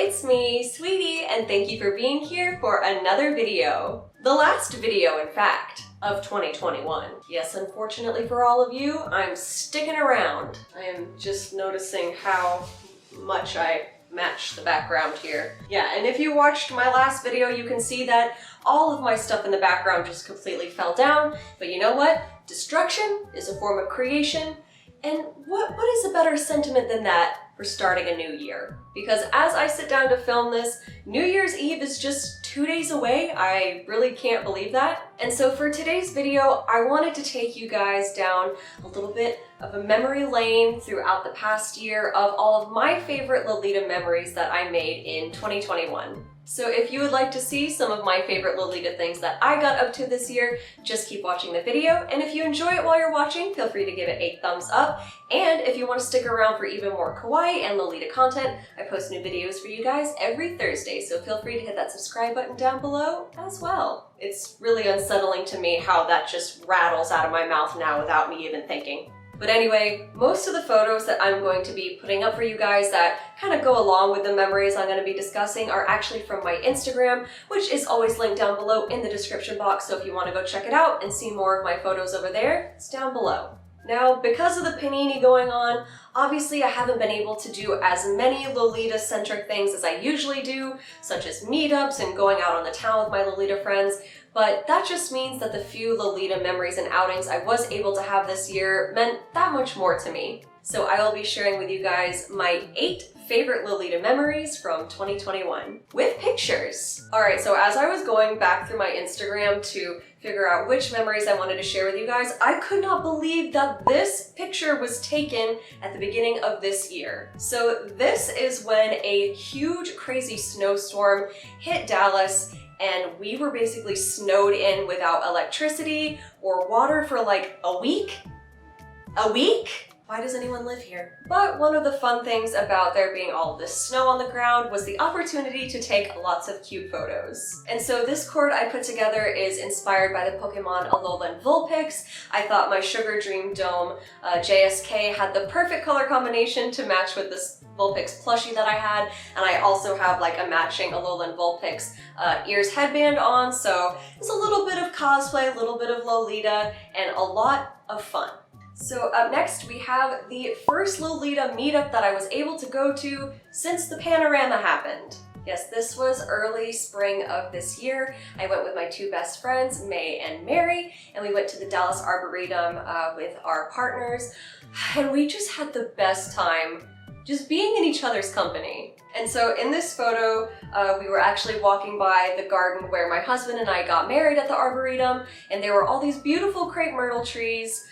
it's me, Sweetie, and thank you for being here for another video. The last video, in fact, of 2021. Yes, unfortunately for all of you, I'm sticking around. I am just noticing how much I match the background here. Yeah, and if you watched my last video, you can see that all of my stuff in the background just completely fell down. But you know what? Destruction is a form of creation. And what is a better sentiment than that for starting a new year? Because as I sit down to film this, New Year's Eve is just 2 days away. I really can't believe that. And so for today's video, I wanted to take you guys down a little bit of a memory lane throughout the past year of all of my favorite Lolita memories that I made in 2021. So if you would like to see some of my favorite Lolita things that I got up to this year, just keep watching the video. And if you enjoy it while you're watching, feel free to give it a thumbs up. And if you want to stick around for even more kawaii and Lolita content, I post new videos for you guys every Thursday, so feel free to hit that subscribe button down below as well. It's really unsettling to me how that just rattles out of my mouth now without me even thinking. But anyway, most of the photos that I'm going to be putting up for you guys that kind of go along with the memories I'm going to be discussing are actually from my Instagram, which is always linked down below in the description box. So if you want to go check it out and see more of my photos over there, it's down below. Now, because of the panini going on, obviously I haven't been able to do as many Lolita-centric things as I usually do, such as meetups and going out on the town with my Lolita friends. But that just means that the few Lolita memories and outings I was able to have this year meant that much more to me. So I will be sharing with you guys my 8 favorite Lolita memories from 2021 with pictures. Alright, so as I was going back through my Instagram to figure out which memories I wanted to share with you guys, I could not believe that this picture was taken at the beginning of this year. So this is when a huge crazy snowstorm hit Dallas and we were basically snowed in without electricity or water for like a week? A week? Why does anyone live here? But one of the fun things about there being all this snow on the ground was the opportunity to take lots of cute photos. And so this cord I put together is inspired by the Pokemon Alolan Vulpix. I thought my Sugar Dream Dome JSK had the perfect color combination to match with this Vulpix plushie that I had, and I also have like a matching Alolan Vulpix ears headband on, so it's a little bit of cosplay, a little bit of Lolita, and a lot of fun. So up next we have the first Lolita meetup that I was able to go to since the panorama happened. Yes, this was early spring of this year. I went with my 2 best friends, May and Mary, and we went to the Dallas Arboretum with our partners, and we just had the best time just being in each other's company. And so in this photo, we were actually walking by the garden where my husband and I got married at the Arboretum, and there were all these beautiful crepe myrtle trees,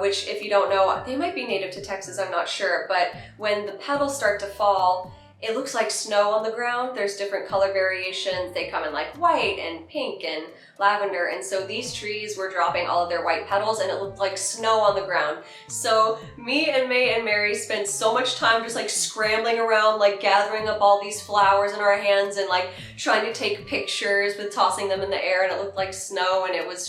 which if you don't know, they might be native to Texas, I'm not sure, but when the petals start to fall, it looks like snow on the ground. There's different color variations. They come in like white and pink and lavender, and so these trees were dropping all of their white petals and it looked like snow on the ground. So me and May and Mary spent so much time just like scrambling around, like gathering up all these flowers in our hands and like trying to take pictures with tossing them in the air, and it looked like snow, and it was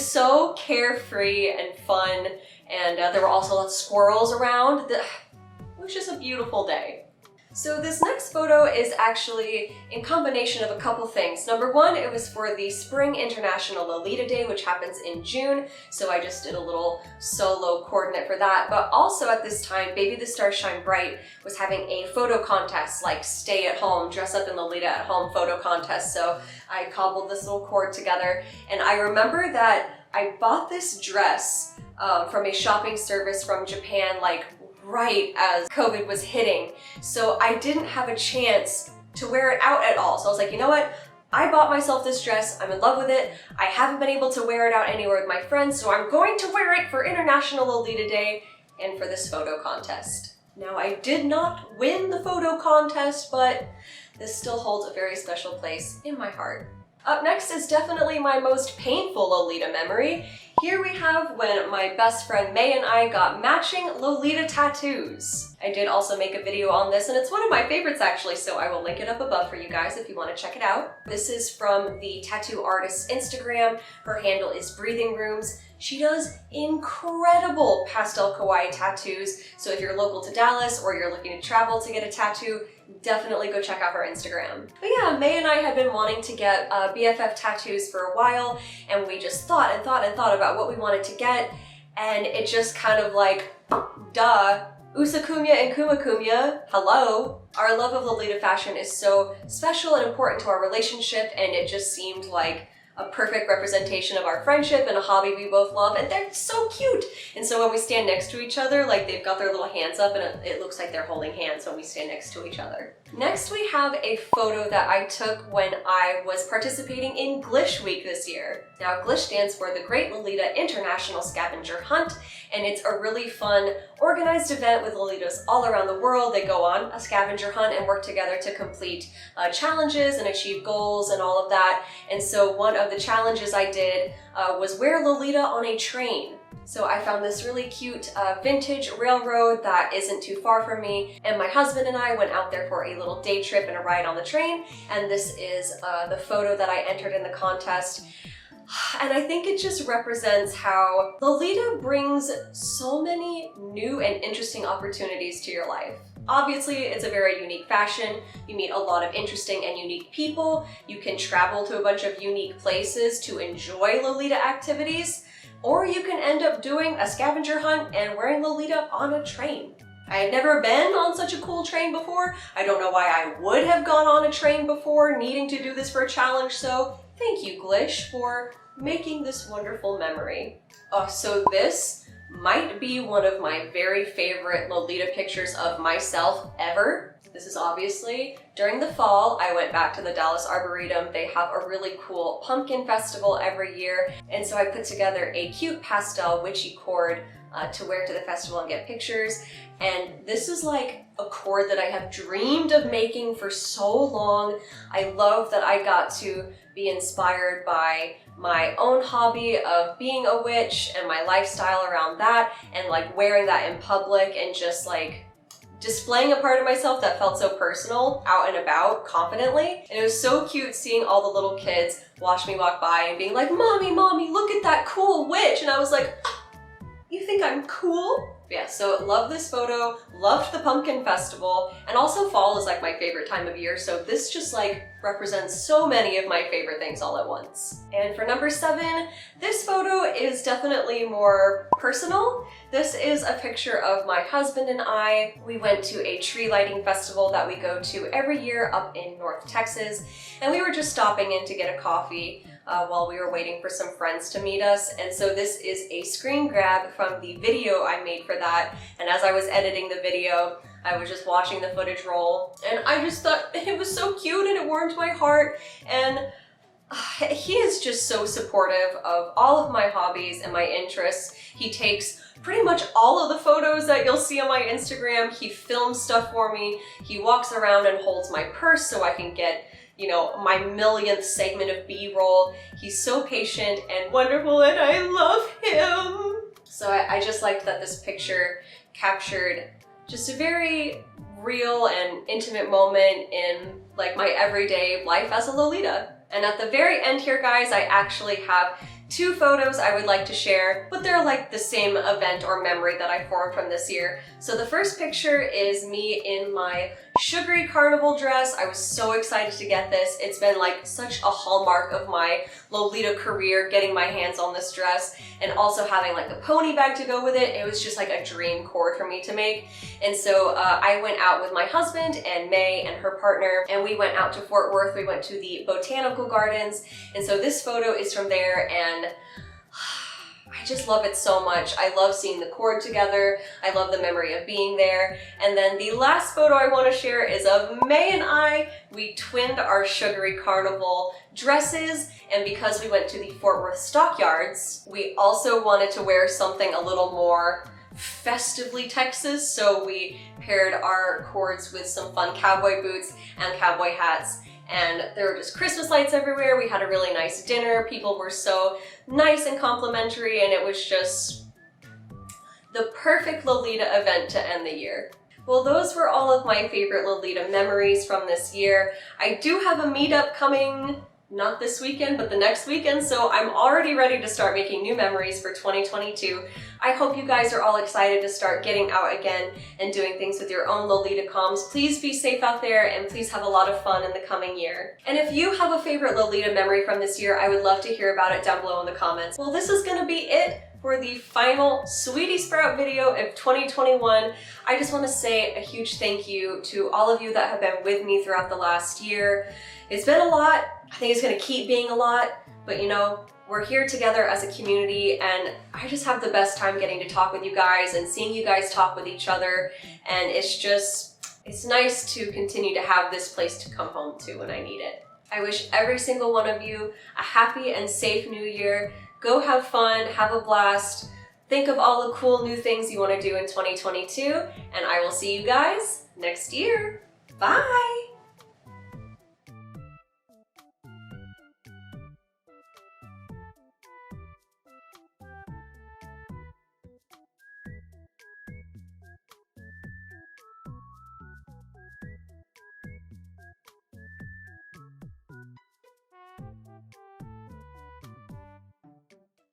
so carefree and fun, and there were also lots of squirrels around. It was just a beautiful day. So this next photo is actually in combination of a couple things. Number one, it was for the Spring International Lolita Day, which happens in June, so I just did a little solo coordinate for that. But also at this time, Baby the Stars Shine Bright was having a photo contest, like stay at home, dress up in Lolita at home photo contest. So I cobbled this little cord together, and I remember that I bought this dress from a shopping service from Japan, like right as COVID was hitting. So I didn't have a chance to wear it out at all. So I was like, you know what? I bought myself this dress. I'm in love with it. I haven't been able to wear it out anywhere with my friends, so I'm going to wear it for International Lolita Day and for this photo contest. Now, I did not win the photo contest, but this still holds a very special place in my heart. Up next is definitely my most painful Lolita memory. Here we have when my best friend May and I got matching Lolita tattoos. I did also make a video on this, and it's one of my favorites actually, so I will link it up above for you guys if you want to check it out. This is from the tattoo artist's Instagram. Her handle is Breathing Rooms. She does incredible pastel kawaii tattoos, so if you're local to Dallas or you're looking to travel to get a tattoo, definitely go check out her Instagram. But yeah, May and I had been wanting to get BFF tattoos for a while, and we just thought and thought and thought about what we wanted to get, and it just kind of like, duh, Usakumya and Kumakumya, hello. Our love of Lolita fashion is so special and important to our relationship, and it just seemed like a perfect representation of our friendship and a hobby we both love, and they're so cute. And so when we stand next to each other, like they've got their little hands up and it looks like they're holding hands when we stand next to each other. Next we have a photo that I took when I was participating in Glish Week this year. Now Glish stands for the Great Lolita International Scavenger Hunt, and it's a really fun, organized event with Lolitas all around the world. They go on a scavenger hunt and work together to complete challenges and achieve goals and all of that. And so one of the challenges I did was wear Lolita on a train. So I found this really cute vintage railroad that isn't too far from me, and my husband and I went out there for a little day trip and a ride on the train, and this is the photo that I entered in the contest. And I think it just represents how Lolita brings so many new and interesting opportunities to your life. Obviously, it's a very unique fashion. You meet a lot of interesting and unique people. You can travel to a bunch of unique places to enjoy Lolita activities, or you can end up doing a scavenger hunt and wearing Lolita on a train. I had never been on such a cool train before. I don't know why I would have gone on a train before, needing to do this for a challenge, so thank you, Glish, for making this wonderful memory. So this might be one of my very favorite Lolita pictures of myself ever. This is obviously during the fall. I went back to the Dallas Arboretum. They have a really cool pumpkin festival every year, and so I put together a cute pastel witchy cord to wear to the festival and get pictures. And this is like a cord that I have dreamed of making for so long. I love that I got to be inspired by my own hobby of being a witch and my lifestyle around that, and like wearing that in public and just like displaying a part of myself that felt so personal out and about confidently. And it was so cute seeing all the little kids watch me walk by and being like, "Mommy, Mommy, look at that cool witch." And I was like, "You think I'm cool?" Yeah, so love this photo, loved the pumpkin festival, and also fall is like my favorite time of year, so this just like represents so many of my favorite things all at once. And for number 7, this photo is definitely more personal. This is a picture of my husband and I. We went to a tree lighting festival that we go to every year up in North Texas, and we were just stopping in to get a coffee while we were waiting for some friends to meet us. And so this is a screen grab from the video I made for that. And as I was editing the video, I was just watching the footage roll, and I just thought it was so cute and it warmed my heart. And he is just so supportive of all of my hobbies and my interests. He takes pretty much all of the photos that you'll see on my Instagram. He films stuff for me. He walks around and holds my purse so I can get, you know, my millionth segment of B-roll. He's so patient and wonderful, and I love him. So I just liked that this picture captured just a very real and intimate moment in like my everyday life as a Lolita. And at the very end here, guys, I actually have 2 photos I would like to share, but they're like the same event or memory that I formed from this year. So the first picture is me in my sugary carnival dress. I was so excited to get this. It's been like such a hallmark of my Lolita career, getting my hands on this dress, and also having like the pony bag to go with it. It was just like a dream cord for me to make. And so I went out with my husband and May and her partner, and we went out to Fort Worth. We went to the botanical gardens, and so this photo is from there, and I just love it so much. I love seeing the cord together. I love the memory of being there. And then the last photo I want to share is of May and I. We twinned our sugary carnival dresses, and because we went to the Fort Worth stockyards, we also wanted to wear something a little more festively Texas, so we paired our cords with some fun cowboy boots and cowboy hats. And there were just Christmas lights everywhere. We had a really nice dinner. People were so nice and complimentary, and it was just the perfect Lolita event to end the year. Well, those were all of my favorite Lolita memories from this year. I do have a meetup coming not this weekend, but the next weekend, so I'm already ready to start making new memories for 2022. I hope you guys are all excited to start getting out again and doing things with your own Lolita coms. Please be safe out there and please have a lot of fun in the coming year. And if you have a favorite Lolita memory from this year, I would love to hear about it down below in the comments. Well, this is gonna be it for the final SweetieSprout video of 2021. I just want to say a huge thank you to all of you that have been with me throughout the last year. It's been a lot. I think it's going to keep being a lot, but you know, we're here together as a community and I just have the best time getting to talk with you guys and seeing you guys talk with each other, and it's nice to continue to have this place to come home to when I need it. I wish every single one of you a happy and safe new year. Go have fun, have a blast, think of all the cool new things you want to do in 2022, and I will see you guys next year. Bye!